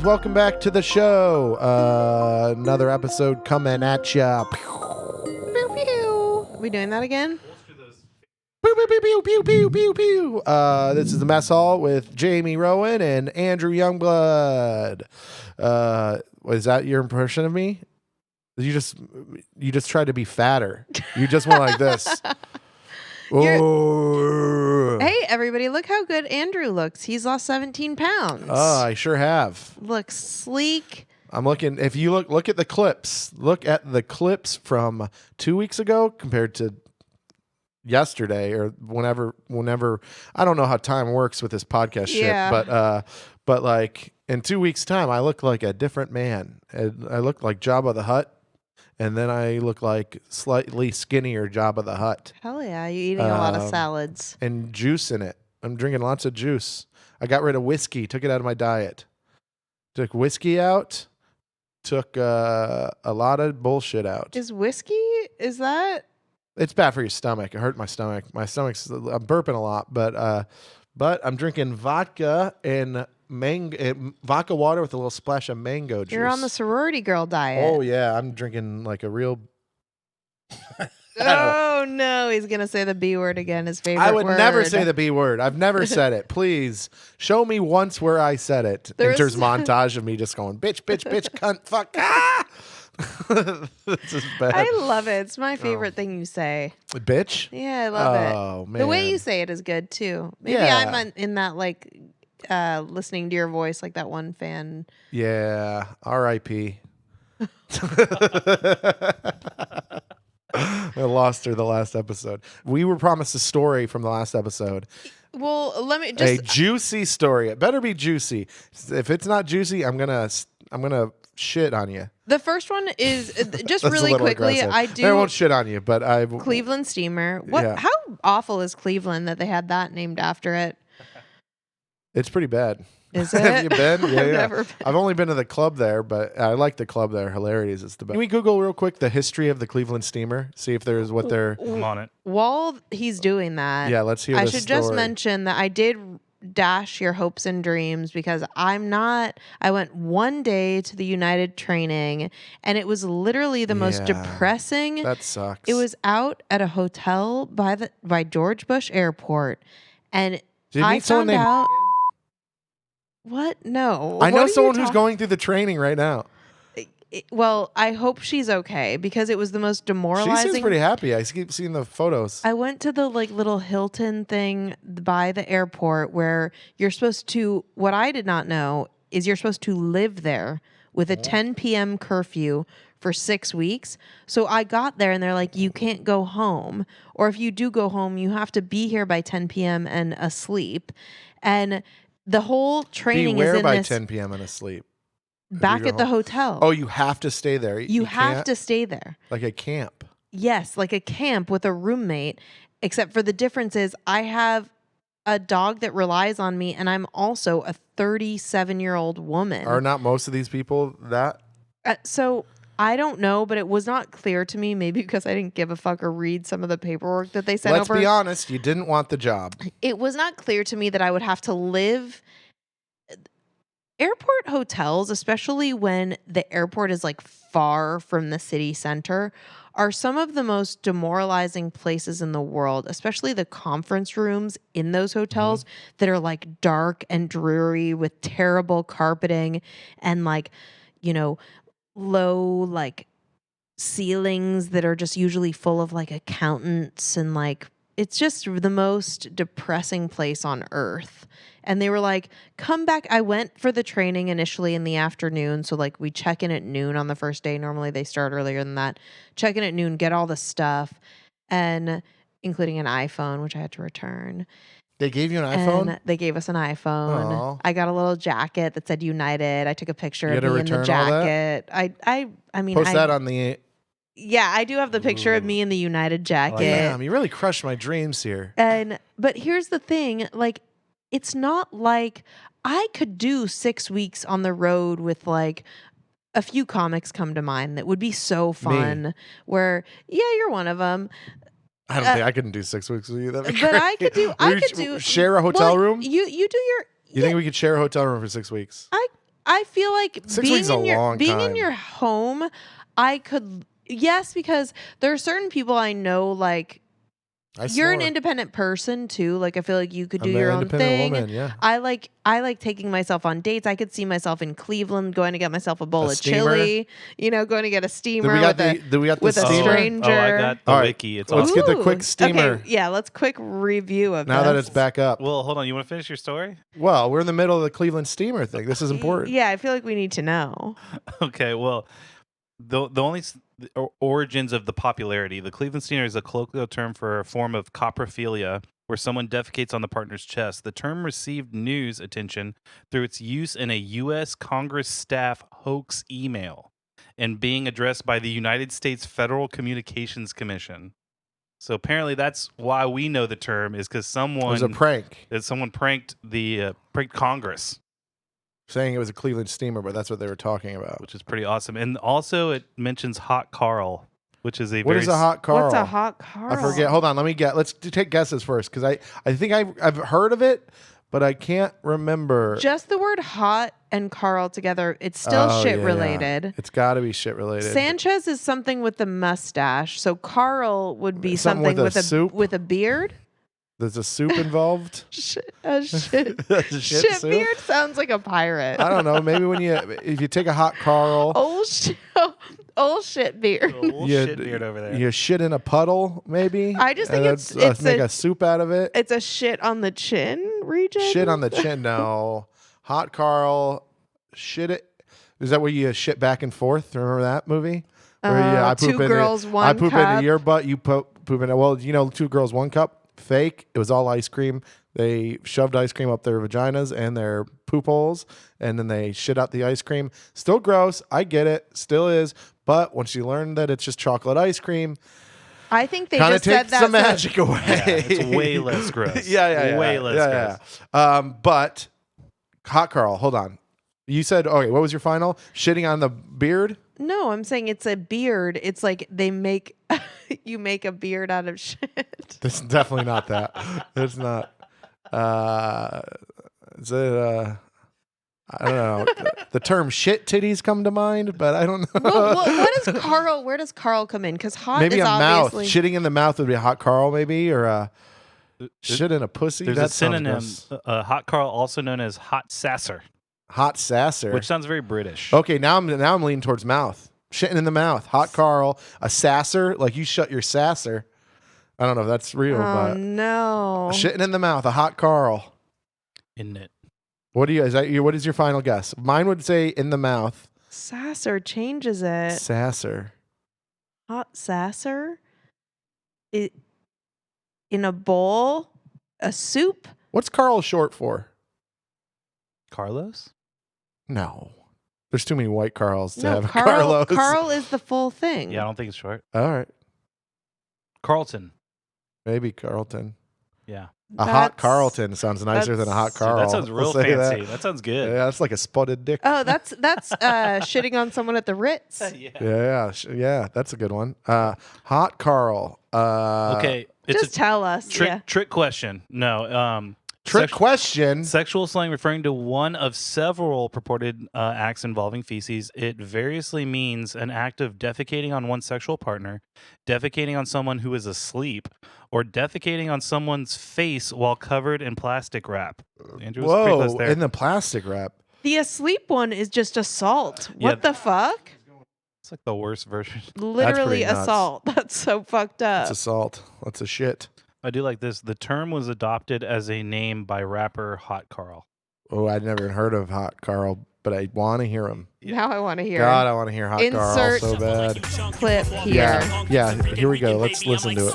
welcome back to the show. Another episode coming at ya. Pew, pew. Are we doing that again? Pew, pew, pew, pew, pew, pew, pew, pew. This is the Mess Hall with Jamie Rowan and Andrew Youngblood. Was that your impression of me? You just tried to be fatter. You just went like this. Oh. Hey, everybody, look how good Andrew looks. He's lost 17 pounds. Oh, I sure have. Looks sleek. I'm looking. If you look at the clips. Look at the clips from 2 weeks ago compared to yesterday or whenever. I don't know how time works with this podcast shit, but like in 2 weeks' time, I look like a different man. I look like Jabba the Hutt. And then I look like slightly skinnier Jabba the Hutt. Hell yeah, you're eating a lot of salads. And juice in it. I'm drinking lots of juice. I got rid of whiskey, took it out of my diet. Took whiskey out, took a lot of bullshit out. Is whiskey, is that? It's bad for your stomach. It hurt my stomach. I'm burping a lot, but I'm drinking vodka and vodka water with a little splash of mango juice. You're on the sorority girl diet. Oh yeah, I'm drinking like a real. Oh no, he's gonna say the B word again. His favorite. I would word. never say the B word. I've never said it. Please show me once where I said it. Enters montage of me just going bitch, bitch, bitch, cunt, fuck. Ah! This is bad. I love it. It's my favorite thing you say. Bitch. Yeah, I love it. Oh man, the way you say it is good too. Maybe I'm in that like listening to your voice like that one fan. Yeah. R.I.P. I lost her the last episode. We were promised a story from the last episode. Well, let me just a juicy story. It better be juicy. If it's not juicy, I'm gonna shit on you. The first one is just really quickly. Aggressive. I won't shit on you, but I Cleveland Steamer. What? Yeah. How awful is Cleveland that they had that named after it? It's pretty bad. Is it? Have you been? Yeah, I've yeah. never been. I've only been to the club there, but I like the club there. Hilarities. It's the best. Can we Google real quick the history of the Cleveland Steamer? See if there's what they're. I'm on it. While he's doing that, Yeah, let's hear. I the should story. just mention that I did dash your hopes and dreams because I went one day to the United training and it was literally the most depressing. That sucks. It was out at a hotel by George Bush Airport, and I found out. What? No. I know someone who's going through the training right now. Well, I hope she's okay because it was the most demoralizing. She seems pretty happy. I keep seeing the photos. I went to the like little Hilton thing by the airport where you're supposed to, what I did not know is you're supposed to live there with a 10 p.m. curfew for 6 weeks. So I got there and they're like, you can't go home. Or if you do go home, you have to be here by 10 p.m. and asleep. And the whole training is in by this 10 p.m. and asleep. back at the hotel. Oh, you have to stay there. You have to stay there. Like a camp. Yes, like a camp with a roommate, except for the difference is I have a dog that relies on me and I'm also a 37-year-old woman. Are not most of these people that? So I don't know, but it was not clear to me, maybe because I didn't give a fuck or read some of the paperwork that they sent over. Let's be honest, you didn't want the job. It was not clear to me that I would have to live. Airport hotels, especially when the airport is like far from the city center, are some of the most demoralizing places in the world, especially the conference rooms in those hotels that are like dark and dreary with terrible carpeting and like, low like ceilings that are just usually full of like accountants and like it's just the most depressing place on earth. And they were like, come back. I went for the training initially in the afternoon. So like we check in at noon on the first day. Normally they start earlier than that. Check in at noon, get all the stuff, and including an iPhone, which I had to return. They gave you an iPhone? And they gave us an iPhone. Aww. I got a little jacket that said United. I took a picture of me in the return all jacket. I mean, post that on the. Yeah, I do have the picture of me in the United jacket. Damn, you really crushed my dreams here. But here's the thing, like, it's not like I could do 6 weeks on the road with like a few comics come to mind that would be so fun. Me. Where, yeah, you're one of them. I don't think I couldn't do 6 weeks with you. That'd be But great. I could do. Share a hotel room. You do your. You think we could share a hotel room for 6 weeks? I feel like 6 weeks is a long being in time. your home, I could because there are certain people I know like you're an independent person too. Like I feel like you could do your own thing. Woman, yeah. I like taking myself on dates. I could see myself in Cleveland going to get myself a bowl of steamer. chili. Going to get a steamer Do we got with the a steamer? stranger. Oh, I got the All right, wiki. It's let's awesome. get the quick steamer. Okay, yeah, let's quick review of Now this. that it's back up. Well, hold on. You want to finish your story? Well, we're in the middle of the Cleveland steamer thing. This is important. Yeah, I feel like we need to know. Okay. Well, the origins of the popularity. The Cleveland steamer is a colloquial term for a form of coprophilia, where someone defecates on the partner's chest. The term received news attention through its use in a U.S. Congress staff hoax email and being addressed by the United States Federal Communications Commission. So apparently that's why we know the term, is because It was a prank. someone pranked Congress, Saying it was a Cleveland steamer, but that's what they were talking about. which is pretty awesome. And also it mentions Hot Carl, which is What is a hot Carl? What's a hot Carl? I forget. Hold on. Let me get. Let's take guesses first, because I think I've heard of it, but I can't remember. Just the word hot and Carl together, it's still shit related. It's got to be shit related. Sanchez is something with the mustache, so Carl would be Something something with a soup? with a beard. There's a soup involved. Shit Shit soup? beard sounds like a pirate. I don't know. Maybe if you take a hot Carl, Old shit beard. Old you, shit beard over there. you shit in a puddle, maybe. I just think and it's make a a soup out of it. it's a shit on the chin region. Shit on the chin. No, hot Carl. Shit it. Is that where you shit back and forth? Remember that movie? Where I poop two girls, one I poop cup. into your butt. You poop in it. Well, 2 girls, 1 cup. Fake. It was all ice cream. They shoved ice cream up their vaginas and their poop holes, and then they shit out the ice cream. Still gross. I get it. Still is. But once you learn that it's just chocolate ice cream, I think they kind of just said takes that the magic away. Yeah, it's way less gross. Yeah. Way less gross. Yeah. But hot Carl, hold on. You said, okay, what was your final? Shitting on the beard? No, I'm saying it's a beard. It's like they make you make a beard out of shit. That's definitely not that. It's not. Is it? I don't know. The term "shit titties" come to mind, but I don't know. What is Carl? Where does Carl come in? Because hot Maybe is a mouth. obviously Shitting in the mouth would be a hot Carl, maybe, or shit in a pussy. There's That a sounds synonym, gross. Hot Carl, also known as hot sasser, Hot sasser. which sounds very British. Okay, now I'm leaning towards mouth. Shitting in the mouth. Hot Carl. A sasser, like you shut your sasser. I don't know if that's real, Oh but no! shitting in the mouth. A hot Carl. Isn't it? What is your final guess? Mine would say in the mouth. Sasser changes it. Sasser. Hot sasser. It in a bowl, a soup. What's Carl short for? Carlos? No. There's too many white Carls to No, have Carlos. Carl is the full thing. Yeah, I don't think it's short. All right. Carlton. Maybe Carlton. Yeah. A hot Carlton sounds nicer than a hot Dude, Carl. that sounds real We'll say fancy. That sounds good. Yeah, that's like a spotted dick. Oh, that's shitting on someone at the Ritz. Yeah, that's a good one. Hot Carl. Okay. It's Just tell us. trick question. No. Trick question. Sexual slang referring to one of several purported acts involving feces. It variously means an act of defecating on one's sexual partner, defecating on someone who is asleep, or defecating on someone's face while covered in plastic wrap. Andrew was pretty close Whoa, there. in the plastic wrap. The asleep one is just assault. What the fuck? It's like the worst version. Literally pretty nuts. assault. That's so fucked up. It's assault. That's a shit. I do like this. The term was adopted as a name by rapper Hot Carl. Oh, I'd never heard of Hot Carl, but I want to hear him. Now I want to hear God, I want to hear Hot Carl Insert so bad. clip here. Yeah, here we go. Let's listen to it.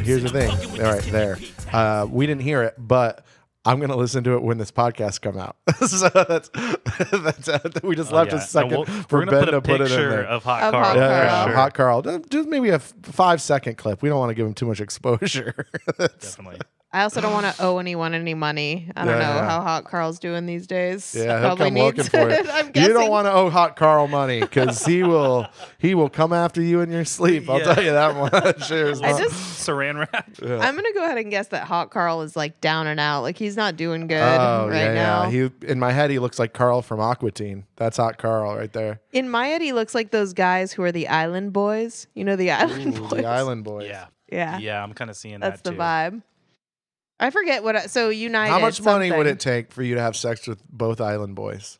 Here's the thing. All right, there. We didn't hear it, but I'm going to listen to it when this podcast come out. So that's we just left a second for we're gonna Ben to put it in picture there. of Hot Of Carl. Hot Yeah, Carl. Sure. Hot Carl. Just maybe a 5-second clip. We don't want to give him too much exposure. Definitely. I also don't want to owe anyone any money. I don't know how Hot Carl's doing these days. Yeah, he'll come looking for it. I'm guessing. You don't want to owe Hot Carl money because he will come after you in your sleep. I'll tell you that much. Saran wrap. Yeah. I'm gonna go ahead and guess that Hot Carl is like down and out. Like he's not doing good now. now. He in my head he looks like Carl from Aqua Teen. That's Hot Carl right there. In my head, he looks like those guys who are the Island Boys. You know the Island Boys. The Island Boys. Yeah. I'm kind of seeing That's that the too. vibe. I forget what. So United. How much money would something. it take for you to have sex with both Island Boys?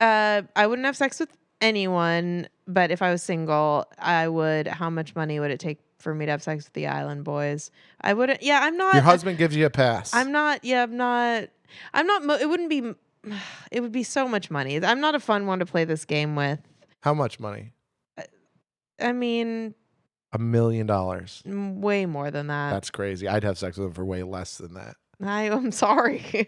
I wouldn't have sex with anyone, but if I was single, I would. How much money would it take for me to have sex with the Island Boys? I wouldn't. Yeah, I'm not. Your husband gives you a pass. I'm not. Yeah, I'm not. It wouldn't be. It would be so much money. I'm not a fun one to play this game with. How much money? I mean, $1 million. way more than that. That's crazy. I'd have sex with him for way less than that. I'm sorry. You're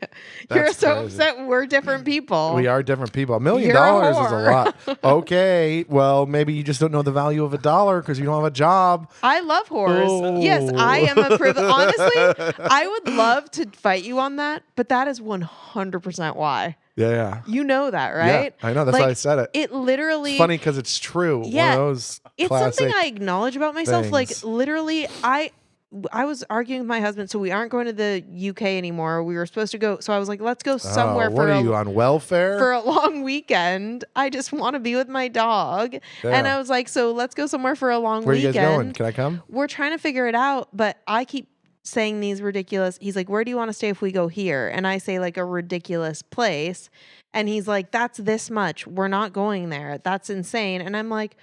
That's so crazy. upset. We're different people. We are different people. $1 million You're a is a whore. lot. Okay, well, maybe you just don't know the value of $1 because you don't have a job. I love horrors. Oh. Yes, I am a privilege. Honestly, I would love to fight you on that, but that is 100% why. Yeah. You know that, right? Yeah, I know. That's why I said it. It literally. It's funny because it's true. Yeah, One of those it's classic something I acknowledge about myself. things. Like literally, I was arguing with my husband, so we aren't going to the UK anymore. We were supposed to go, so I was like, let's go somewhere what for are you on welfare? for a long weekend. I just want to be with my dog, and Yeah. I was like, so let's go somewhere for a long Where are weekend. you guys going? Can I come? We're trying to figure it out, but I keep saying these ridiculous. He's like, where do you want to stay if we go here? And I say like a ridiculous place. And he's like, that's this much. We're not going there. That's insane. And I'm like,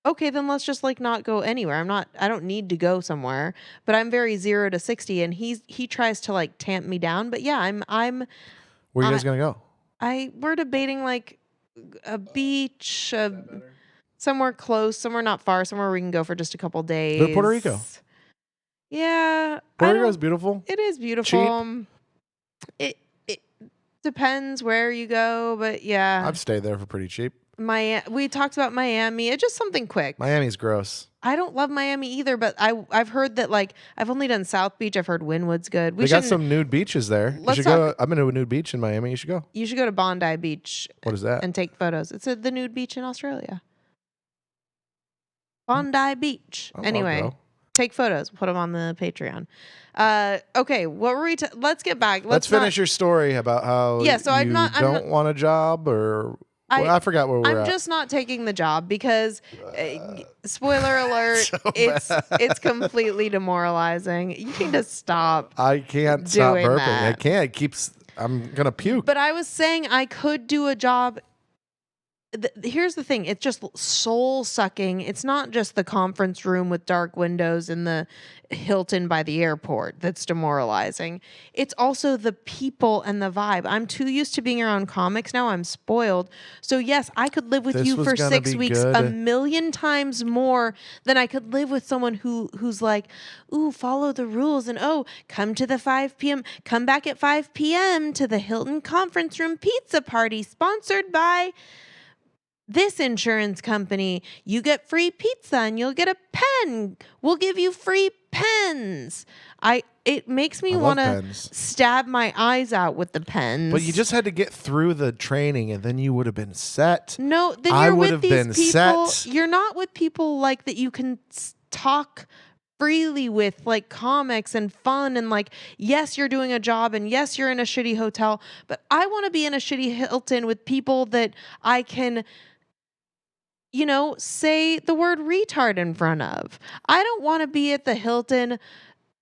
okay, then let's just like not go anywhere. I don't need to go somewhere, but I'm very 0 to 60. And he tries to like tamp me down. But yeah, Where are you guys going to go? we're debating like a beach, somewhere close, somewhere not far, somewhere we can go for just a couple days. Go to Puerto Rico. Yeah. Puerto Rico's beautiful. It is beautiful. It depends where you go, but yeah. I've stayed there for pretty cheap. We talked about Miami. It's just something quick. Miami's gross. I don't love Miami either, but I've heard that like I've only done South Beach. I've heard Wynwood's good. We got some nude beaches there. You Let's should go. I've been to a nude beach in Miami. You should go. You should go to Bondi Beach. What is that? And take photos. It's the nude beach in Australia. Bondi Beach. I'll Anyway. go. Take photos. Put them on the Patreon. Okay, what were we? Let's get back. Let's finish your story about how So you don't want a job, or I forgot where we're I'm at. just not taking the job because, spoiler alert, so it's completely demoralizing. You need to stop. I can't stop doing burping. that. I can't. I'm gonna puke. But I was saying I could do a job. Here's the thing. It's just soul sucking. It's not just the conference room with dark windows in the Hilton by the airport that's demoralizing. It's also the people and the vibe. I'm too used to being around comics now. I'm spoiled. So yes, I could live with This you was for gonna 6 be weeks good. a million times more than I could live with someone who's like, ooh, follow the rules, and oh, come to the 5 p.m. Come back at 5 p.m. to the Hilton conference room pizza party sponsored by this insurance company. You get free pizza and you'll get a pen. We'll give you free pens. It makes me want to stab my eyes out with the pens. But you just had to get through the training, and then you would have been set. No, then I you're would with have these been people. set. You're not with people like that you can talk freely with, like comics and fun, and like, yes, you're doing a job, and yes, you're in a shitty hotel, but I want to be in a shitty Hilton with people that I can, say the word retard in front of. I don't want to be at the Hilton,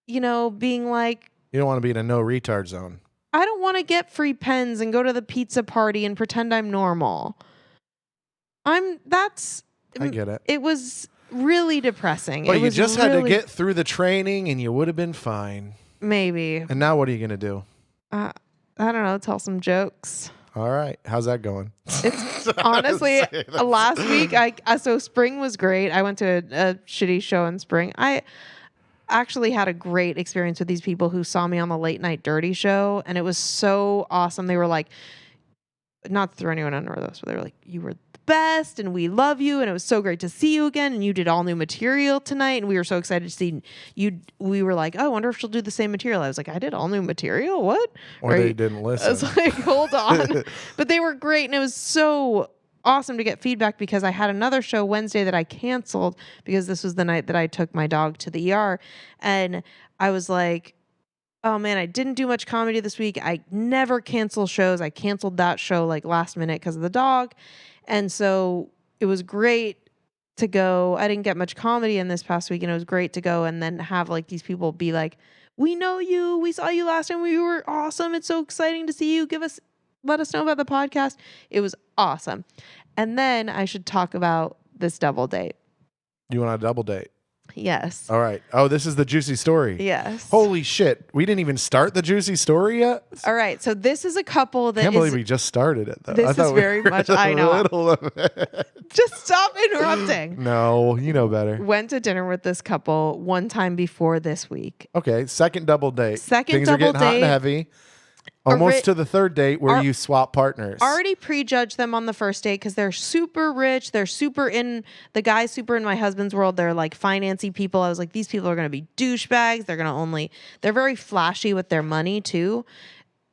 being like, You don't want to be in a no retard zone. I don't want to get free pens and go to the pizza party and pretend I'm normal. I get it. It was really depressing. But It you was just had to really- get through the training, and you would have been fine. Maybe. And now what are you going to do? I don't know, tell some jokes. All right. How's that going? It's honestly last week. So spring was great. I went to a shitty show in spring. I actually had a great experience with these people who saw me on the late night dirty show, and it was so awesome. They were like, not to throw anyone under this, but they were like, you were the best and we love you and it was so great to see you again and you did all new material tonight and we were so excited to see you. We were like, oh, I wonder if she'll do the same material. I was like, I did all new material? What? Or they didn't listen. I was like, hold on. But they were great and it was so awesome to get feedback because I had another show Wednesday that I canceled because this was the night that I took my dog to the ER and I was like, oh man, I didn't do much comedy this week. I never cancel shows. I canceled that show like last minute because of the dog. And so it was great to go. I didn't get much comedy in this past week and it was great to go and then have like these people be like, we know you. We saw you last time. We were awesome. It's so exciting to see you. Let us know about the podcast. It was awesome. And then I should talk about this double date. You want a double date? Yes. All right. Oh, this is the juicy story. Yes. Holy shit. We didn't even start the juicy story yet? All right. So this is a couple that Can't believe we just started it, though. This I thought is very much, I know. Middle of it. Just stop interrupting. No, you know better. Went to dinner with this couple one time before this week. Okay. Second double date. Second Things double are getting hot and date. heavy. Almost to the third date where Ar- you swap partners. Already prejudged them on the first date because they're super rich. They're super in the guy's super in my husband's world. They're like financy people. I was like, these people are going to be douchebags. They're very flashy with their money too.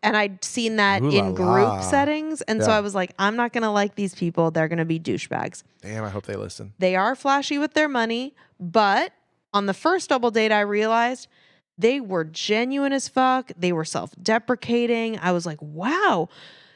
And I'd seen that Ooh la in group la. settings. And so Yeah. I was like, I'm not going to like these people. They're going to be douchebags. Damn, I hope they listen. They are flashy with their money. But on the first double date, I realized they were genuine as fuck. They were self-deprecating. I was like, wow.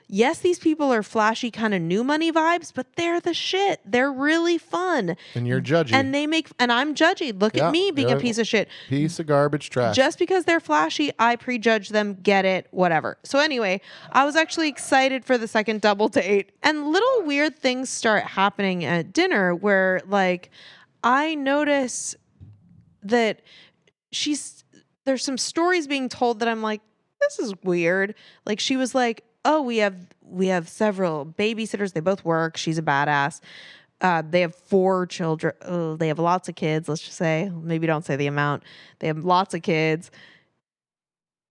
Yes, these people are flashy kind of new money vibes, but they're the shit. They're really fun. And you're judgy. And I'm judgy. Look Yeah, at me being you're a piece of shit. Piece of garbage trash. Just because they're flashy, I prejudge them, get it, whatever. So anyway, I was actually excited for the second double date. And little weird things start happening at dinner where like I notice that there's some stories being told that I'm like, this is weird. Like she was like, oh, we have several babysitters. They both work. She's a badass. They have 4 children. Oh, they have lots of kids. Let's just say, maybe don't say the amount. They have lots of kids.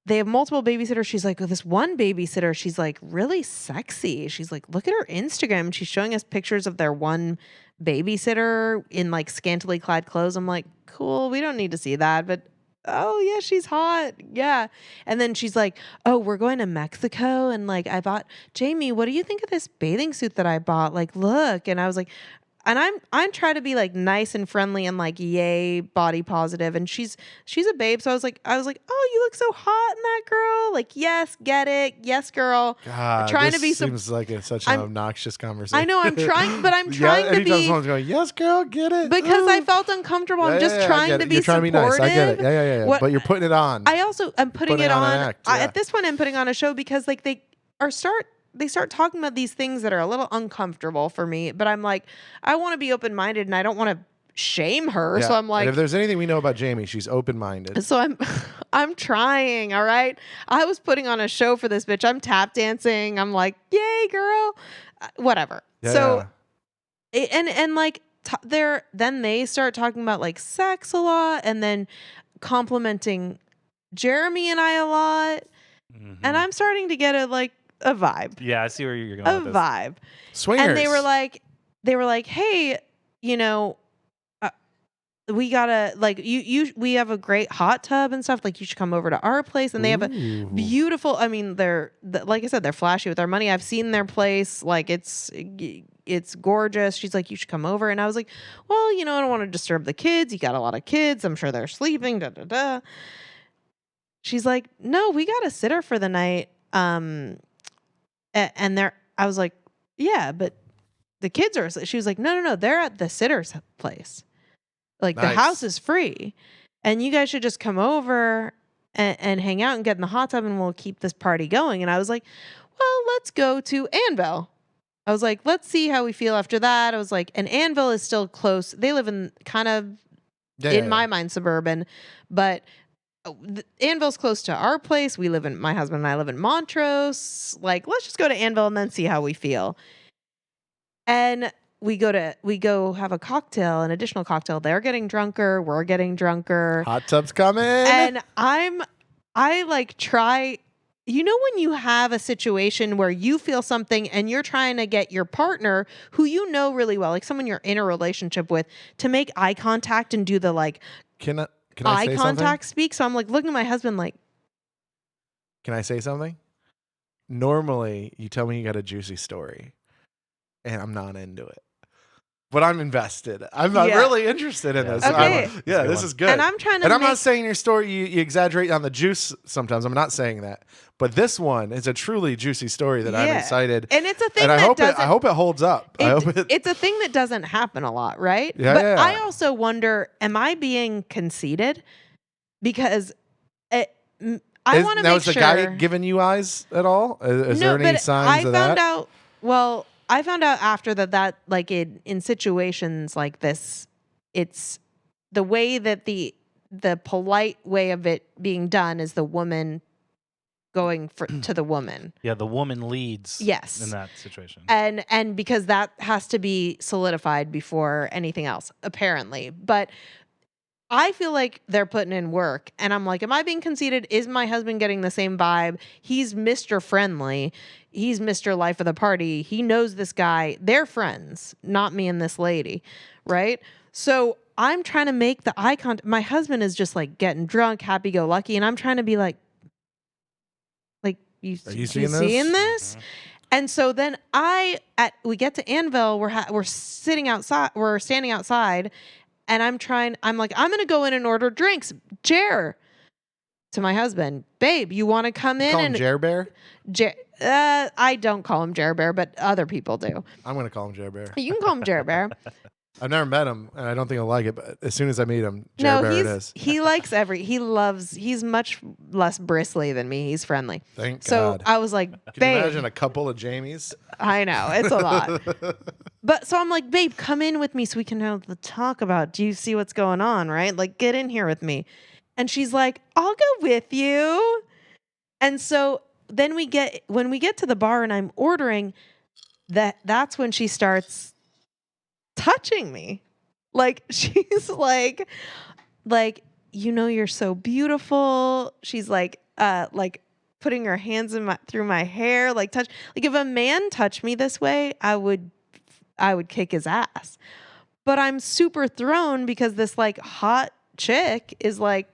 They have multiple babysitters. She's like, oh, this one babysitter, she's like really sexy. She's like, look at her Instagram. And she's showing us pictures of their one babysitter in like scantily clad clothes. I'm like, cool. We don't need to see that. But oh yeah, she's hot. Yeah. And then she's like, oh, we're going to Mexico. And like, I bought Jamie, what do you think of this bathing suit that I bought? Like, look. And I was like, and I'm trying to be like nice and friendly and like yay body positive. And she's a babe. So I was like, oh, you look so hot in that girl. Like, yes, get it. Yes, girl. God, trying this to be seems like such an obnoxious conversation. I know I'm trying, but I'm trying to anytime be someone's going, yes, girl, get it. because I Ooh. felt uncomfortable. I'm Yeah, just yeah, I trying get to it. be You're trying supportive. to be nice. I get it. Yeah. What- But you're putting it on. I'm putting it on on. an act, yeah. At this point, I'm putting on a show because like they start talking about these things that are a little uncomfortable for me. But I'm like, I want to be open minded and I don't want to shame her. Yeah. So I'm like, and if there's anything we know about Jamie, she's open minded. so I'm trying. All right. I was putting on a show for this bitch. I'm tap dancing. I'm like, yay, girl. Whatever. Yeah. So and like then they start talking about like sex a lot and then complimenting Jeremy and I a lot. Mhm. And I'm starting to get a vibe. Yeah, I see where you're going A with this. vibe. Swingers. And they were like, hey, you know, we gotta like we have a great hot tub and stuff. Like you should come over to our place. And they have a Ooh. beautiful. I mean, like I said, they're flashy with their money. I've seen their place. Like it's gorgeous. She's like, you should come over. And I was like, well, you know, I don't want to disturb the kids. You got a lot of kids. I'm sure they're sleeping. Da da da. She's like, no, we got a sitter for the night. And I was like, yeah, but the kids are. She was like, no, they're at the sitter's place. Like Nice. the house is free, and you guys should just come over and hang out and get in the hot tub, and we'll keep this party going. And I was like, well, let's go to Anvil. I was like, let's see how we feel after that. I was like, and Anvil is still close. They live in kind of in my mind suburban, but Anvil's close to our place. My husband and I live in Montrose. Like, let's just go to Anvil and then see how we feel. And we go have a cocktail, an additional cocktail. They're getting drunker. We're getting drunker. Hot tub's coming. And I like try you know when you have a situation where you feel something and you're trying to get your partner who you know really well, like someone you're in a relationship with, to make eye contact and do the like Can I eye say contact something? speak. So I'm like looking at my husband like, Can I say something? Normally, you tell me you got a juicy story, and I'm not into it. But I'm invested. I'm Yeah. really interested in Yeah, this. that's a good I'm- one. That's a yeah, good this one. is good. and I'm trying to And I'm make, not saying your story, you exaggerate on the juice sometimes. I'm not saying that. But this one is a truly juicy story that I'm Yeah. excited. and it's a thing And I that hope doesn't. I hope it holds up. I hope it. It's a thing that doesn't happen a lot, right? Yeah, but yeah. I also wonder, am I being conceited? Because I want to Now, make is sure. the guy giving you eyes at all? Is no, there any but signs I of found that? out. Well, I found out after that like in situations like this, it's the way that the polite way of it being done is the woman going to the woman. Yeah, the woman leads. Yes. In that situation. And because that has to be solidified before anything else, apparently. But I feel like they're putting in work, and I'm like, am I being conceited? Is my husband getting the same vibe? He's Mr. Friendly. He's Mr. Life of the Party. He knows this guy. They're friends, not me and this lady, right? So I'm trying to make the eye contact. My husband is just like getting drunk, happy-go-lucky, and I'm trying to be like you Are you seeing seeing this? And so then we get to Anvil. We're sitting outside. We're standing outside. And I'm like, I'm going to go in and order drinks. Jer, to my husband, babe, you want to come in? Call him Jer Bear? I don't call him Jer Bear, but other people do. I'm going to call him Jer Bear. You can call him Jer Bear. I've never met him, and I don't think he'll like it, but as soon as I meet him, Jer Bear it is. He likes he's much less bristly than me. He's friendly. Thank So God. I was like, Can you babe. imagine a couple of Jamies? I know, it's a lot. But so I'm like, babe, come in with me so we can have the talk about, do you see what's going on, right? Like, get in here with me. And she's like, I'll go with you. And so then when we get to the bar and I'm ordering, that's when she starts touching me. Like, she's like, you're so beautiful. She's like putting her hands through my hair, like touch. Like, if a man touched me this way, I would kick his ass. But I'm super thrown because this like hot chick is like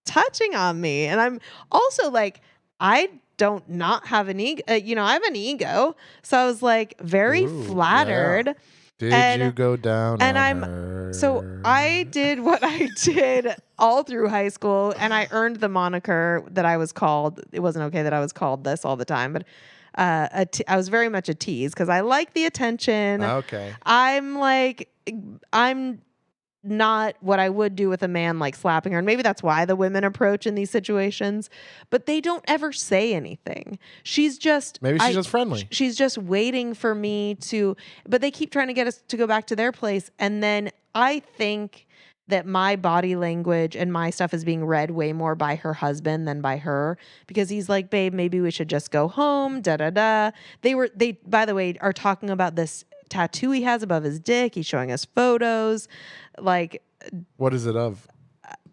touching on me, and I'm also like, I don't not have an ego. I have an ego, so I was like very Ooh, flattered. yeah. Did And- you go down and on I'm- her? So I did what I did all through high school, and I earned the moniker that I was called. It wasn't okay that I was called this all the time, but I was very much a tease because I like the attention. Okay. I'm not what I would do with a man, like slapping her. And maybe that's why the women approach in these situations, but they don't ever say anything. She's just friendly. She's just waiting for me but they keep trying to get us to go back to their place. And then I think that my body language and my stuff is being read way more by her husband than by her, because he's like, babe, maybe we should just go home. Da da da. They by the way are talking about this tattoo he has above his dick. He's showing us photos. Like, What is it of?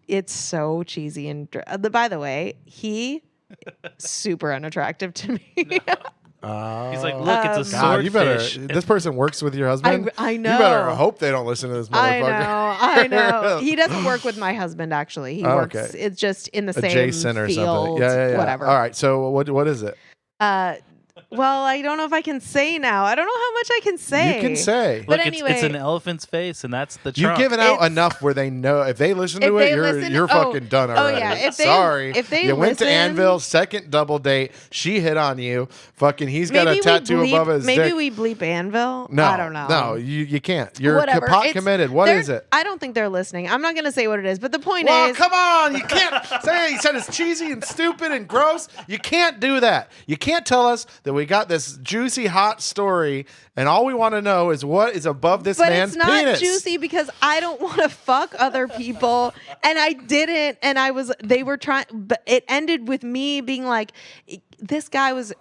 it's so cheesy. And by the way, he super unattractive to me. He's like, look, it's a God, you better. swordfish. This person works with your husband. I know. You better hope they don't listen to this motherfucker. I know. He doesn't work with my husband, actually. He works. Okay. It's just in the same Adjacent or field, something. Yeah. whatever. All right. So what is it? Well, I don't know if I can say now. I don't know how much I can say. You can say. Look, But it's anyway, an elephant's face, and that's the You've trunk. given out It's- enough where they know if they listen If to they it, listen- you're oh, fucking done oh, already. yeah, if they- Sorry. if they you went to listen- Anvil, second double date. She hit on you. Fucking, he's got a tattoo above his maybe dick. we bleep Anvil. No, I don't know. No, you can't. You're Whatever. pot It's- committed. What they're- is it? I don't think they're listening. I'm not going to say what it is, but the point Well, is, come on. You can't say you said it's cheesy and stupid and gross. You can't do that. You can't tell us that we got this juicy, hot story, and all we want to know is what is above this but man's it's not penis. juicy because I don't want to fuck other people, and I didn't. And they were trying, but it ended with me being like, this guy was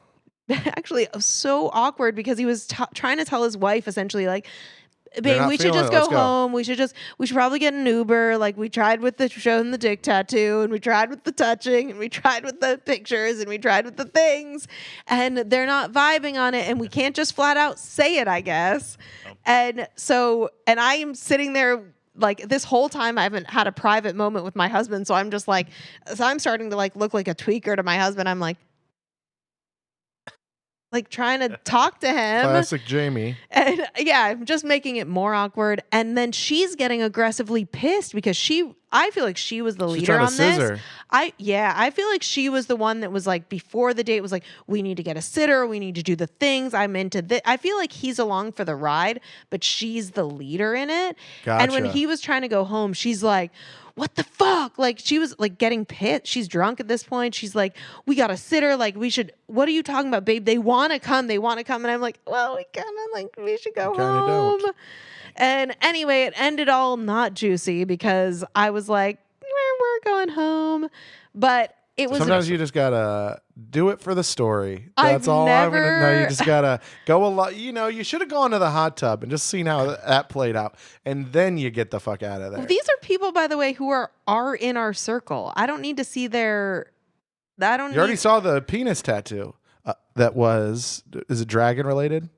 actually so awkward because he was trying to tell his wife essentially like, They're babe, not we should feeling just it. go Let's go. home. We should probably get an Uber. Like we tried with the showing the dick tattoo, and we tried with the touching, and we tried with the pictures, and we tried with the things, and they're not vibing on it, and we can't just flat out say it, I guess. Nope. And I am sitting there like this whole time I haven't had a private moment with my husband, so I'm just like, I'm starting to like look like a tweaker to my husband. I'm like trying to talk to him. Classic Jamie. And yeah, I'm just making it more awkward. And then she's getting aggressively pissed because I feel like she was the She's leader trying to on this. scissor. I feel like she was the one that was like before the date was like, we need to get a sitter, we need to do the things. I'm into this. I feel like he's along for the ride, but she's the leader in it. And when Gotcha. he was trying to go home, she's like, what the fuck? Like she was like getting pissed. She's drunk at this point. She's like, we got a sitter. Like what are you talking about, babe? They want to come. And I'm like, well, we should go kinda home. don't. And anyway, it ended all not juicy because I was like, we're going home. But it was Sometimes you just gotta do it for the story. I've That's all I'm gonna know. never- You just gotta go a lot. You know, you should have gone to the hot tub and just seen how that played out, and then you get the fuck out of there. These are people, by the way, who are in our circle. I don't need to see their. I don't. You already need, saw the penis tattoo. Is it dragon related?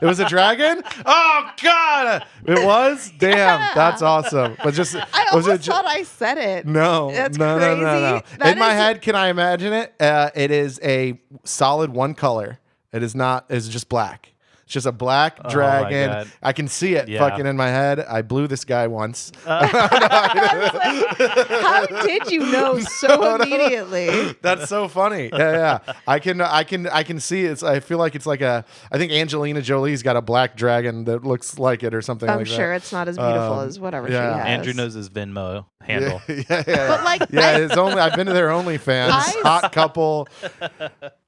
It was a dragon? Oh God! It was? Damn, Yeah. that's awesome. But just I was almost it thought I said it. no, That's no. crazy. That In my is- head, can I imagine it? It is a solid one color. It is not. It's just black. It's just a black Oh my dragon. God. I can see it Yeah. fucking in my head. I blew this guy once. How did you know so immediately? That's so funny. Yeah. I can see it. I feel like it's like I think Angelina Jolie's got a black dragon that looks like it or something I'm like that. sure it's not as beautiful as whatever she yeah. has. Andrew knows his Venmo handle. Yeah. But like, Yeah, it's only I've been to their OnlyFans. Hot couple.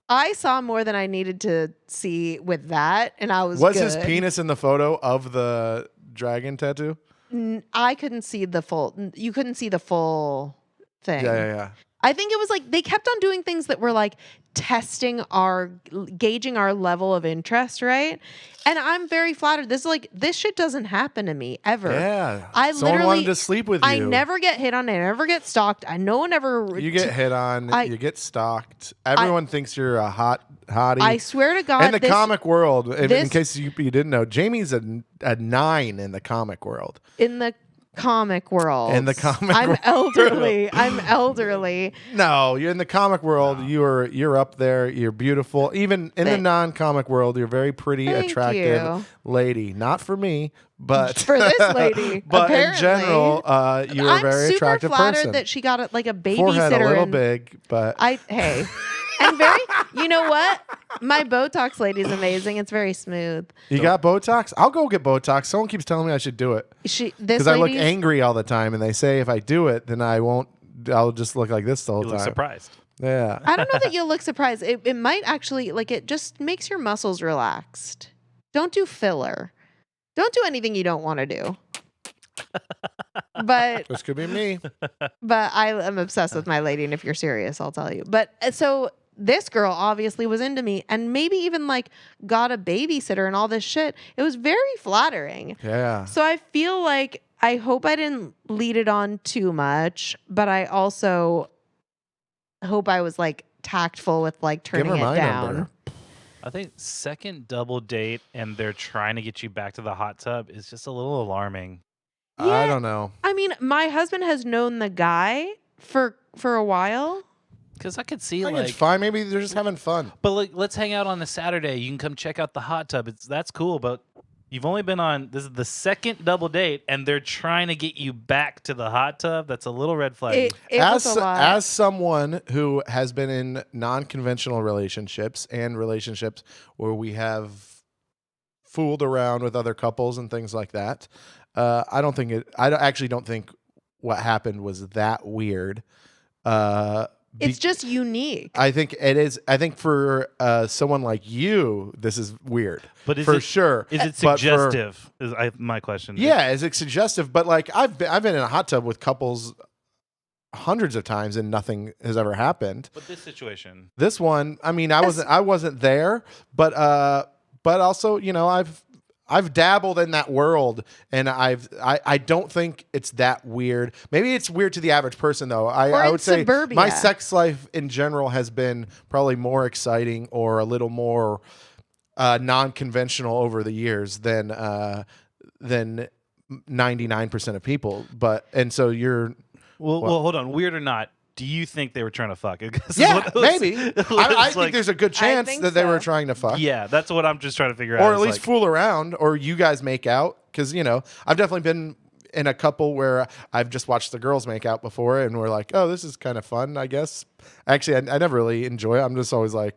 I saw more than I needed to see with that, and I was His good. penis in the photo of the dragon tattoo? I couldn't see the full. You couldn't see the full thing. Yeah. I think it was like they kept on doing things that were like gauging our level of interest, right? And I'm very flattered. This shit doesn't happen to me ever. Yeah. I Someone literally wanted to sleep with you. I never get hit on. I never get stalked. No one ever. You get hit on. I- You get stalked. Everyone thinks you're a hottie. I swear to God, in the comic world, in this- case you didn't know, Jamie's a 9 in the comic world. in the comic world. In the comic I'm world. elderly. I'm elderly. No, you're in the comic world. You're up there. You're beautiful. Even in the Thank- non-comic world, you're a very pretty, Thank attractive you. lady. Not for me, but For this lady, but apparently. in general, you're a I'm very super attractive flattered person. that she got like a babysitter. Forehead a little and- big, but Hey, and very. You know what? My Botox lady's amazing. It's very smooth. you got Botox? I'll go get Botox. Someone keeps telling me I should do it This because I look lady's- angry all the time, and they say if I do it, then I won't. I'll just look like this the whole You time. look surprised. Yeah. I don't know that you'll look surprised. It might actually it just makes your muscles relaxed. Don't do filler. Don't do anything you don't want to do. But This could be me. I am obsessed with my lady, and if you're serious, I'll tell you. But so this girl obviously was into me, and maybe even got a babysitter and all this shit. It was very flattering. Yeah. So I feel like I hope I didn't lead it on too much, but I also hope I was tactful with turning Give her it my down. number. I think second double date and they're trying to get you back to the hot tub is just a little alarming. I Yeah. don't know. I mean, my husband has known the guy for a while. Because I could see I think it's fine. Maybe they're just having fun. but let's hang out on a Saturday. You can come check out the hot tub. That's cool, but you've only been on this is the second double date, and they're trying to get you back to the hot tub. That's a little red flag. It was a lot. As someone who has been in non-conventional relationships and relationships where we have fooled around with other couples and things like that, I actually don't think what happened was that weird. It's just unique. I think it is. I think for someone like you, this is weird. But is for it- sure, Is it But for- suggestive? My question. Yeah, is it suggestive? But I've been in a hot tub with couples hundreds of times and nothing has ever happened. But this situation, This one, I mean, I wasn't there, but also, I've dabbled in that world, and I don't think it's that weird. Maybe it's weird to the average person, though. I would say suburbia. my sex life in general has been probably more exciting or a little more non-conventional over the years than 99% of people. And so you're Well, hold on. Weird or not, do you think they were trying to fuck? Yeah, maybe. I think there's a good chance think that they were so. trying to fuck. Yeah, that's what I'm just trying to figure out. Or at is least like, fool around, or you guys make out. Because, I've definitely been in a couple where I've just watched the girls make out before, and we're like, oh, this is kind of fun, I guess. Actually, I never really enjoy it. I'm just always like,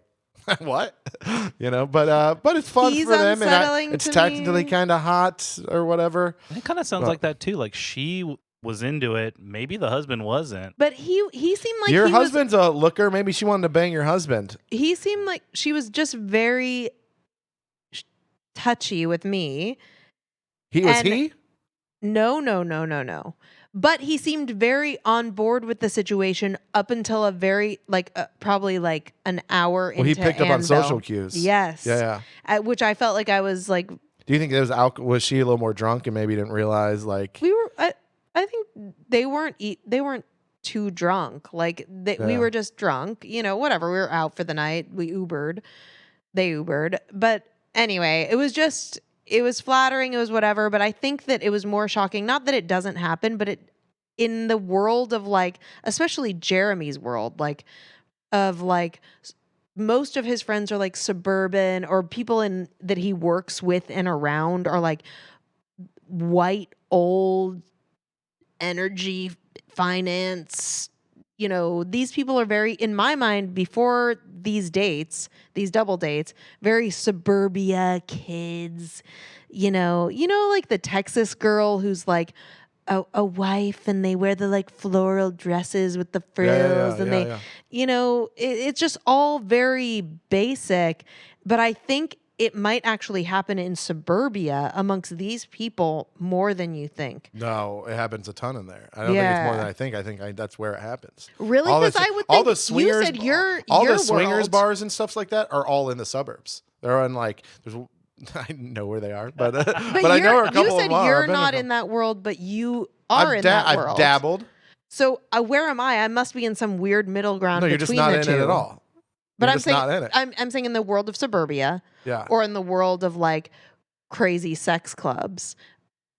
what? But it's fun He's for them, and unsettling it's to technically me. kind of hot or whatever. it kind of sounds like that too. Like she was into it. Maybe the husband wasn't. But he seemed like Your husband's a looker. Maybe she wanted to bang your husband. He seemed like she was just very touchy with me. Was he? No. But he seemed very on board with the situation up until a very probably like an hour into. Well, he picked up on Anvil. social cues. Yes. Yeah. At which I felt like I was like. Do you think there was alcohol? Was she a little more drunk and maybe didn't realize like We were. I think they weren't too drunk. Like we were just drunk. Whatever. We were out for the night. We Ubered. They Ubered. But anyway, it was flattering. It was whatever. But I think that it was more shocking. Not that it doesn't happen, but in the world of especially Jeremy's world, most of his friends are like suburban, or people that he works with and around are like white, old, energy, finance. These people are very, in my mind, before these double dates, very suburbia kids. Like the Texas girl who's like a wife, and they wear the like floral dresses with the frills, it's just all very basic. But I think it might actually happen in suburbia amongst these people more than you think. No, it happens a ton in there. I don't think it's more than I think. I think that's where it happens. Really? Because I would think all the swingers, you said your swingers world. bars and stuff like that are all in the suburbs. They're on there's. I know where they are, but I know where a couple you of said them are. you're not in that world, but you are in that world. I've dabbled. So where am I? I must be in some weird middle ground. No, you're just between not the in two. it at all. But You're I'm just saying not in it. I'm saying in the world of suburbia, or in the world of like crazy sex clubs.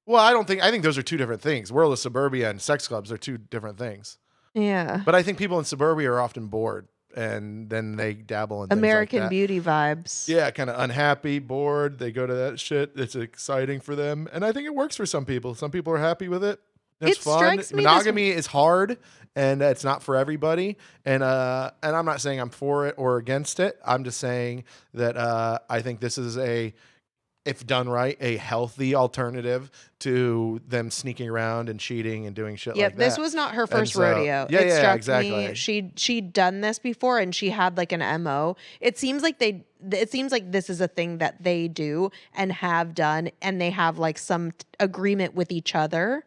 Well, I think those are two different things. World of suburbia and sex clubs are two different things. Yeah. But I think people in suburbia are often bored, and then they dabble in American things like that. Beauty vibes. Yeah, kind of unhappy, bored. They go to that shit. It's exciting for them, and I think it works for some people. Some people are happy with it. It's fun. Strikes me Monogamy is hard, and it's not for everybody. And I'm not saying I'm for it or against it. I'm just saying that I think this is if done right, a healthy alternative to them sneaking around and cheating and doing shit like that. This was not her first rodeo. Yeah, it struck exactly. me. She'd done this before, and she had like an MO. It seems like this is a thing that they do and have done, and they have like some agreement with each other.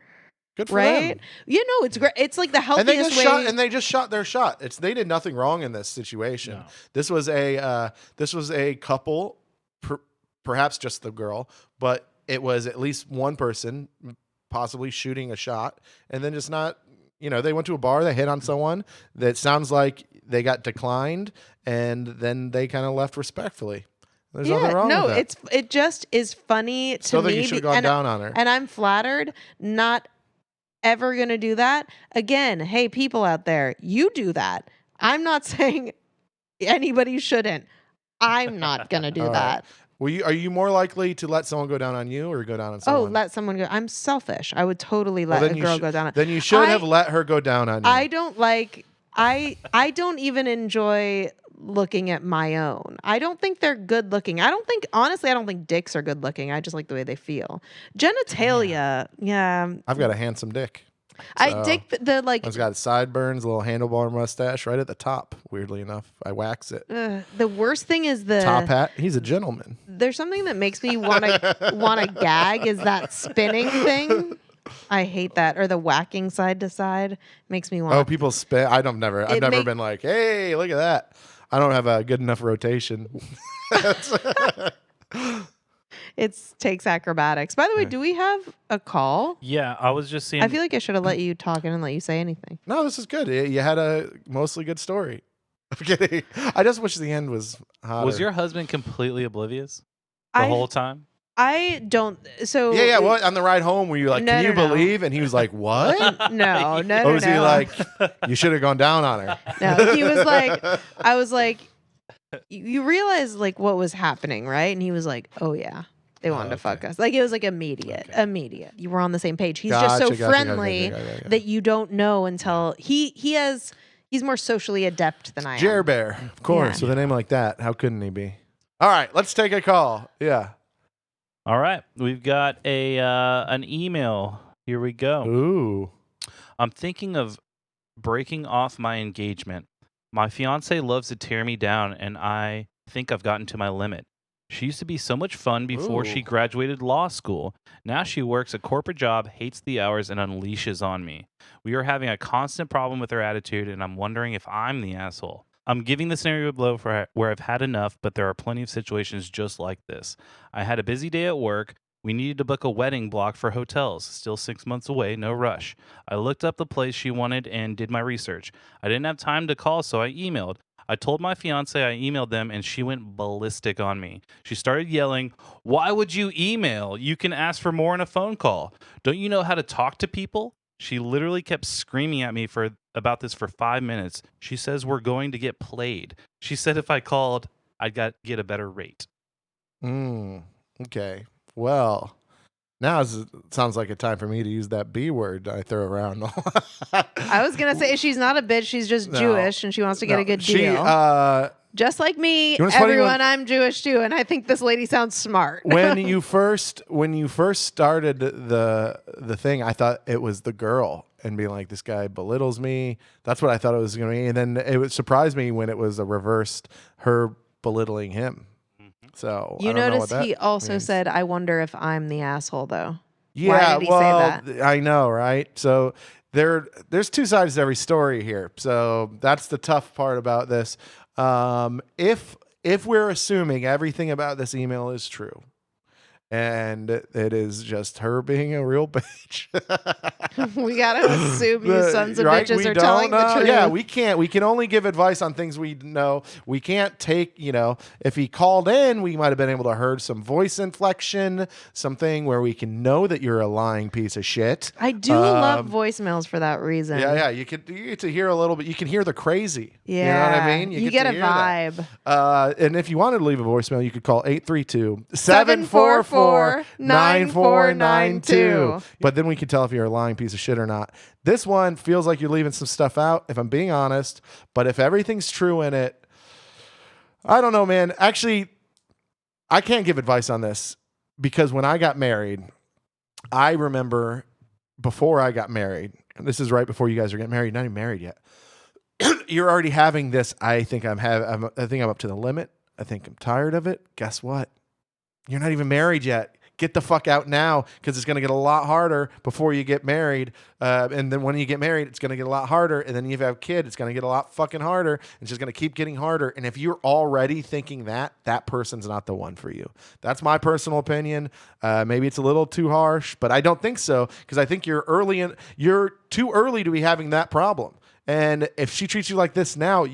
Good for them. It's great. It's like the healthiest way. And they just shot their shot. They did nothing wrong in this situation. No. This was a couple, perhaps just the girl, but it was at least one person possibly shooting a shot, and then just not. They went to a bar, they hit on someone. That sounds like they got declined, and then they kind of left respectfully. There's nothing wrong with that. It just is funny to Still me. think you should have gone down on her. And I'm flattered. Not ever gonna do that again. Hey, people out there, you do that. I'm not saying anybody shouldn't. I'm not gonna do that. Well, are you more likely to let someone go down on you or go down on someone? Oh, let someone go. I'm selfish. I would totally let a girl go down on. Then you should have let her go down on you. I don't like. I don't even enjoy looking at my own. I don't think they're good looking. Honestly, I don't think dicks are good looking. I just like the way they feel. Genitalia, yeah. I've got a handsome dick. I dig the like. It's got sideburns, a little handlebar mustache right at the top. Weirdly enough, I wax it. The worst thing is the top hat. He's a gentleman. There's something that makes me want to gag. Is that spinning thing? I hate that. Or the whacking side to side makes me want. Oh, people spin. I've never been like, hey, look at that. I don't have a good enough rotation. It takes acrobatics. By the way, do we have a call? Yeah, I was just seeing. I feel like I should have let you talk in and let you say anything. No, this is good. You had a mostly good story. I'm kidding. I just wish the end was hotter. Was your husband completely oblivious the whole time? I don't. So Yeah. What on the ride home were you like? No, Can you no. believe? And he was like, "What?" No. Or was he like, "You should have gone down on her"? No, he was like, I was like, you realize like what was happening, right? And he was like, oh yeah, they wanted to fuck us. Like it was like immediate. You were on the same page. He's just so friendly that you don't know until he's more socially adept than I am. Jer Bear, of course, with a name like that. How couldn't he be? All right, let's take a call. Yeah. All right, we've got an email. Here we go. Ooh. I'm thinking of breaking off my engagement. My fiance loves to tear me down, and I think I've gotten to my limit. She used to be so much fun before she graduated law school. Now she works a corporate job, hates the hours, and unleashes on me. We are having a constant problem with her attitude, and I'm wondering if I'm the asshole. I'm giving the scenario a blow for where I've had enough, but there are plenty of situations just like this. I had a busy day at work. We needed to book a wedding block for hotels. Still 6 months away, no rush. I looked up the place she wanted and did my research. I didn't have time to call, so I emailed. I told my fiance I emailed them, and she went ballistic on me. She started yelling, "Why would you email? You can ask for more in a phone call. Don't you know how to talk to people?" She literally kept screaming at me about this for 5 minutes. She says we're going to get played. She said if I called, I'd get a better rate. Okay. Well, now it sounds like a time for me to use that B word I throw around. I was going to say she's not a bitch. She's just Jewish and she wants to get a good deal. Just like me, everyone, I'm Jewish too. And I think this lady sounds smart. when you first started the thing, I thought it was the girl and being like, this guy belittles me. That's what I thought it was going to be. And then it would surprise me when it was a reversed her belittling him. So you notice he also said, "I wonder if I'm the asshole," though. Yeah, why did he say that? I know, right? So there's two sides to every story here. So that's the tough part about this. If we're assuming everything about this email is true, and it is just her being a real bitch. We gotta assume you sons of bitches are telling the truth. Yeah, we can't. We can only give advice on things we know. We can't take, if he called in, we might have been able to heard some voice inflection, something where we can know that you're a lying piece of shit. I do love voicemails for that reason. Yeah. You get to hear a little bit. You can hear the crazy. Yeah. You know what I mean? You get a vibe. And if you wanted to leave a voicemail, you could call 832-744-9492. But then we can tell if you're a lying piece of shit or not. This one feels like you're leaving some stuff out, if I'm being honest. But if everything's true in it, I don't know, man. Actually, I can't give advice on this because when I got married, I remember before I got married, and this is right before you guys are getting married, not even married yet. You're already having this. I think I'm up to the limit. I think I'm tired of it. Guess what? You're not even married yet. Get the fuck out now because it's going to get a lot harder before you get married. And then when you get married, it's going to get a lot harder. And then if you have a kid, it's going to get a lot fucking harder. It's just going to keep getting harder. And if you're already thinking that person's not the one for you. That's my personal opinion. Maybe it's a little too harsh, but I don't think so because I think you're too early to be having that problem. And if she treats you like this now,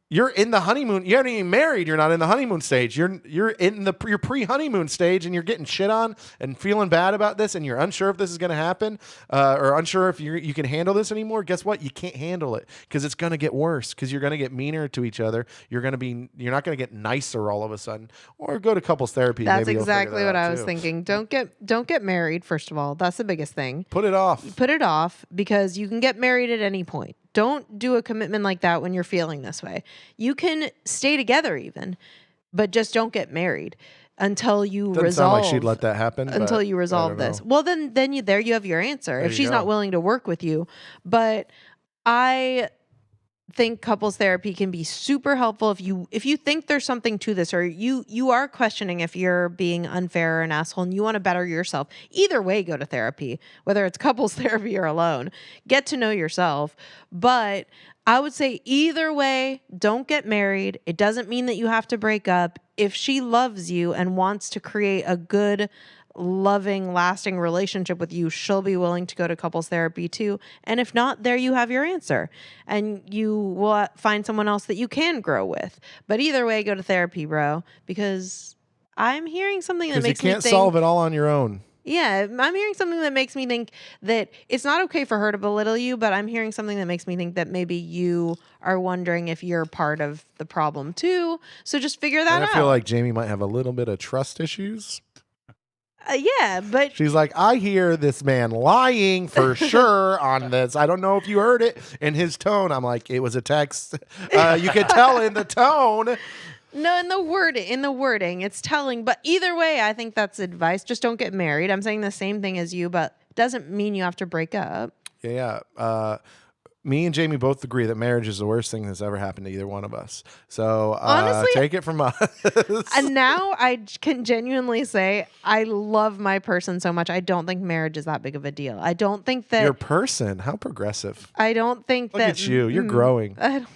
you're in the honeymoon. You haven't even married. You're not in the honeymoon stage. You're in your pre-honeymoon stage, and you're getting shit on and feeling bad about this, and you're unsure if this is going to happen, or unsure if you can handle this anymore. Guess what? You can't handle it because it's going to get worse. Because you're going to get meaner to each other. You're not going to get nicer all of a sudden, or go to couples therapy. That's exactly what I was thinking. Don't get married. First of all, that's the biggest thing. Put it off. Put it off because you can get married at any point. Don't do a commitment like that when you're feeling this way. You can stay together even, but just don't get married until you Doesn't resolve. Sound like she'd let that happen until you resolve this. Well, then you have your answer. If she's not willing to work with you, but I think couples therapy can be super helpful if you think there's something to this, or you are questioning if you're being unfair or an asshole and you want to better yourself. Either way, go to therapy, whether it's couples therapy or alone. Get to know yourself. But I would say either way, don't get married. It doesn't mean that you have to break up. If she loves you and wants to create a good, loving, lasting relationship with you, she'll be willing to go to couples therapy too. And if not, there you have your answer. And you will find someone else that you can grow with. But either way, go to therapy, bro, because I'm hearing something that Because you makes me can't think. solve it all on your own. Yeah, I'm hearing something that makes me think that it's not okay for her to belittle you, but I'm hearing something that makes me think that maybe you are wondering if you're part of the problem too. So just figure that And out. I feel like Jamie might have a little bit of trust issues. Yeah, but She's like, I hear this man lying for sure on this. I don't know if you heard it in his tone. I'm like, it was a text. You could tell in the tone. no, in the wording, it's telling. But either way, I think that's advice. Just don't get married. I'm saying the same thing as you, but doesn't mean you have to break up. Yeah. Me and Jamie both agree that marriage is the worst thing that's ever happened to either one of us. So Honestly, take it from us. And now I can genuinely say I love my person so much. I don't think marriage is that big of a deal. I don't think that Your person, how progressive. I don't think Look that at you. You're growing. I don't-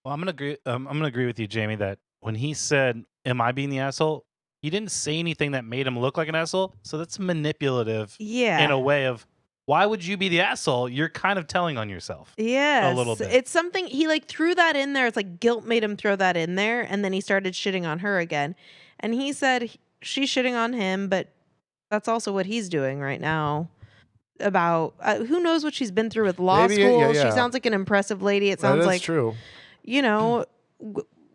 Well, I'm gonna agree. I'm gonna agree with you, Jamie. That when he said, "Am I being the asshole?" He didn't say anything that made him look like an asshole. So that's manipulative yeah. in a way of, why would you be the asshole? You're kind of telling on yourself. Yes. A little bit. It's something he like threw that in there. It's like guilt made him throw that in there, and then he started shitting on her again. And he said she's shitting on him, but that's also what he's doing right now. About who knows what she's been through with law Maybe, school. yeah. She sounds like an impressive lady. It That sounds is like true. you know.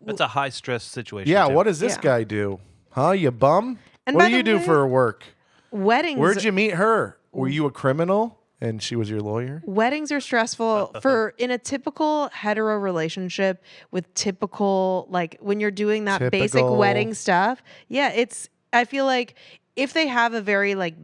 That's a high stress situation. Yeah, too. what does this Yeah. guy do? Huh, you bum? And What by do you the do way, for work? Weddings. Where'd you meet her? Were you a criminal and she was your lawyer? Weddings are stressful for in a typical hetero relationship with typical like when you're doing that basic Typical. wedding stuff. Yeah, I feel like if they have a very like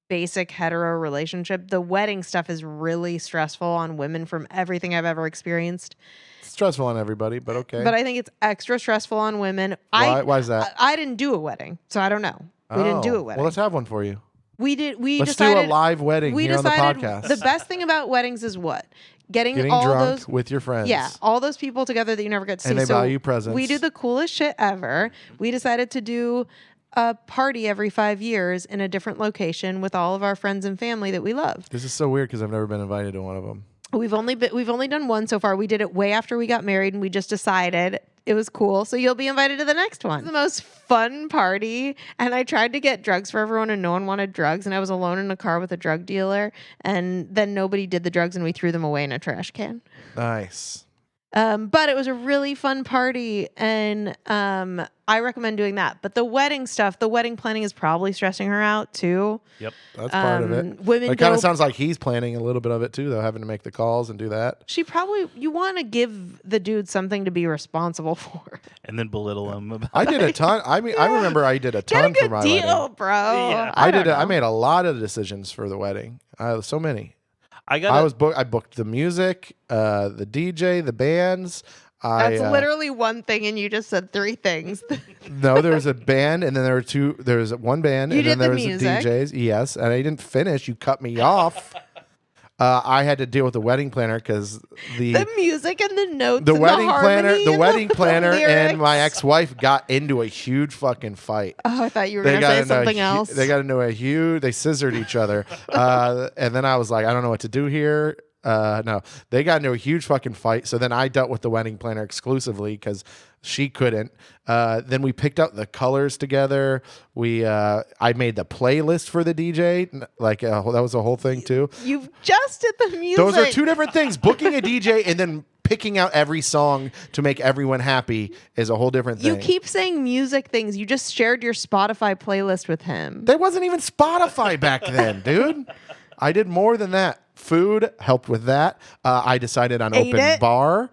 basic hetero relationship, the wedding stuff is really stressful on women from everything I've ever experienced. It's stressful on everybody, but okay. But I think it's extra stressful on women. Why is that? I didn't do a wedding, so I don't know. We didn't do a wedding. Well, let's have one for you. We did. We Let's decided do a live wedding we here on the decided podcast. the best thing about weddings is what? Getting all drunk those with your friends. Yeah, all those people together that you never get to see. And they So buy you presents. we do the coolest shit ever. We decided to do a party every 5 years in a different location with all of our friends and family that we love. This is so weird because I've never been invited to one of them. We've only done one so far. We did it way after we got married, and we just decided it was cool. So you'll be invited to the next one. It's the most fun party. And I tried to get drugs for everyone, and no one wanted drugs. And I was alone in a car with a drug dealer, and then nobody did the drugs, and we threw them away in a trash can. Nice. But it was a really fun party, and I recommend doing that. But the wedding stuff, the wedding planning is probably stressing her out too. Yep. That's part of it. Women It kind go- of sounds like he's planning a little bit of it too, though, having to make the calls and do that. You want to give the dude something to be responsible for. And then belittle him about I did a ton. I mean, I remember I did a Get a ton for good my deal, wedding. bro. Yeah. I don't did. I know. made a lot of decisions for the wedding. So many. I got I booked the music, the DJ, the bands. That's literally one thing, and you just said three things. No, there was a band, and then there were two. There was one band, You and then did there the was music. the DJs. Yes, and I didn't finish. You cut me off. I had to deal with the wedding planner because The music and the notes. the and wedding planner, harmony the and wedding planner, and my lyrics. ex-wife got into a huge fucking fight. Oh, I thought you were going to say something else. They got into a huge. They scissored each other, and then I was like, I don't know what to do here. No, they got into a huge fucking fight. So then I dealt with the wedding planner exclusively because she couldn't. Then we picked out the colors together. I made the playlist for the DJ. Like that was a whole thing too. You just did the music. Those are two different things. Booking a DJ and then picking out every song to make everyone happy is a whole different thing. You keep saying music things. You just shared your Spotify playlist with him. There wasn't even Spotify back then, dude. I did more than that. Food helped with that. I decided on Ate open it. bar.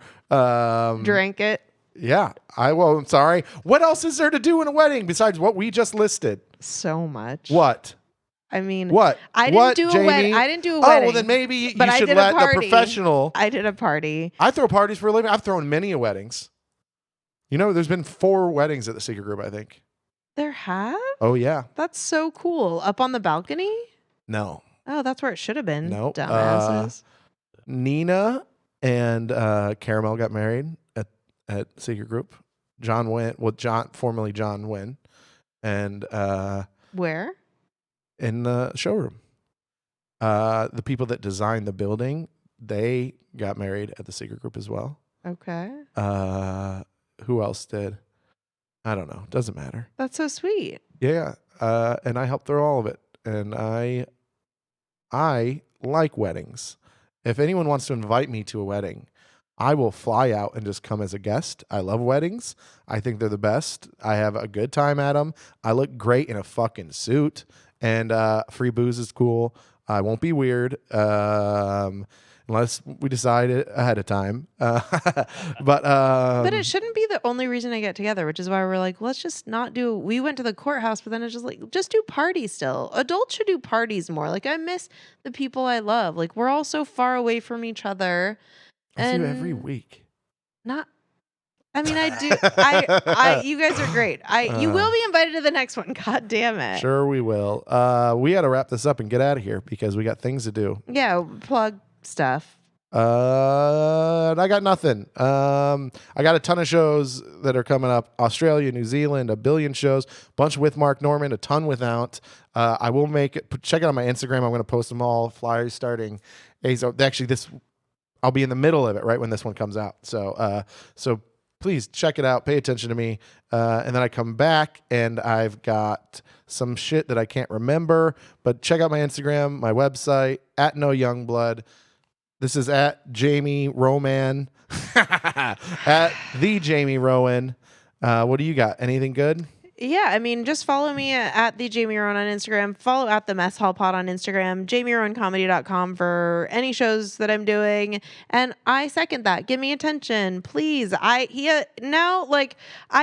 Drank it. Yeah. I'm sorry. What else is there to do in a wedding besides what we just listed? So much. What? I mean, What? I didn't What, do a Jamie? wedding. I didn't do a Oh, wedding. well, then maybe you but I should did a let the party. professional. I did a party. I throw parties for a living. I've thrown many weddings. You know, there's been 4 weddings at the Secret Group, I think. There have? Oh, yeah. That's so cool. Up on the balcony? No. Oh, that's where it should have been. Nope. Dumbasses. Nina and Caramel got married at Secret Group. John Wynn, formerly John Wynn, and Where? in the showroom. The people that designed the building, they got married at the Secret Group as well. Okay. Who else did? I don't know. Doesn't matter. That's so sweet. Yeah. And I helped through all of it. And I like weddings. If anyone wants to invite me to a wedding, I will fly out and just come as a guest. I love weddings. I think they're the best. I have a good time at them. I look great in a fucking suit. And free booze is cool. I won't be weird. Unless we decide it ahead of time. But it shouldn't be the only reason to get together, which is why we're like, let's just not do. We went to the courthouse, but then it's just like, just do parties still. Adults should do parties more. Like, I miss the people I love. Like, we're all so far away from each other. I do every week. I do. You guys are great. You will be invited to the next one. God damn it. Sure we will. We got to wrap this up and get out of here because we got things to do. Yeah, plug stuff. I got nothing. I got a ton of shows that are coming up. Australia, New Zealand, a billion shows. Bunch with Mark Norman, a ton without. I will check it on my Instagram. I'm going to post them all. Flyers starting. Actually, I'll be in the middle of it right when this one comes out. So please check it out. Pay attention to me. And then I come back and I've got some shit that I can't remember. But check out my Instagram, my website, @NoYoungblood. This is @Jamie Roman, @the Jamie Rowan. What do you got? Anything good? Yeah, just follow me at the Jamie Rowan on Instagram. Follow at the Mess Hall Pod on Instagram. JamieRowanComedy.com for any shows that I'm doing. And I second that. Give me attention, please. I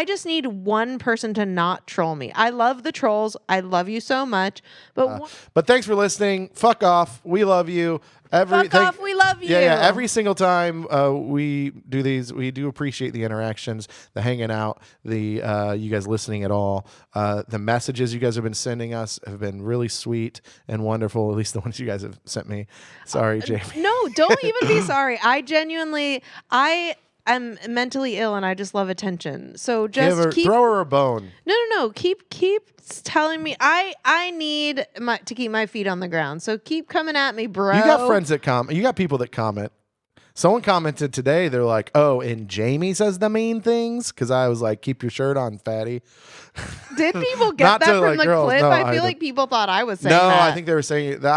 just need one person to not troll me. I love the trolls. I love you so much. But thanks for listening. Fuck off. We love you. Fuck off, we love you. Yeah. Every single time we do these, we do appreciate the interactions, the hanging out, the you guys listening at all. The messages you guys have been sending us have been really sweet and wonderful, at least the ones you guys have sent me. Sorry, Jamie. No, don't even be sorry. I am mentally ill and I just love attention. So just throw her a bone. No. Keep telling me I need to keep my feet on the ground. So keep coming at me, bro. You got friends that comment. You got people that comment. Someone commented today. They're like, "Oh, and Jamie says the mean things," because I was like, "Keep your shirt on, fatty." Did people get that from the clip? No, I feel like people thought I was saying that. No, I think they were saying that.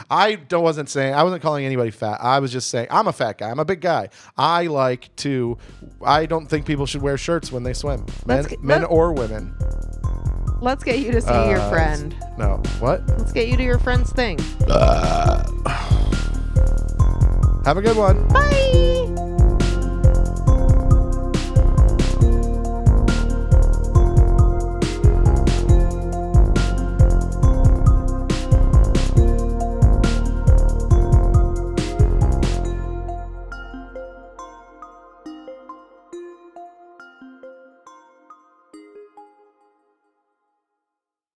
I wasn't calling anybody fat. I was just saying I'm a fat guy. I'm a big guy. I don't think people should wear shirts when they swim. Men or women. Let's get you to see your friend. No. What? Let's get you to your friend's thing. Have a good one. Bye.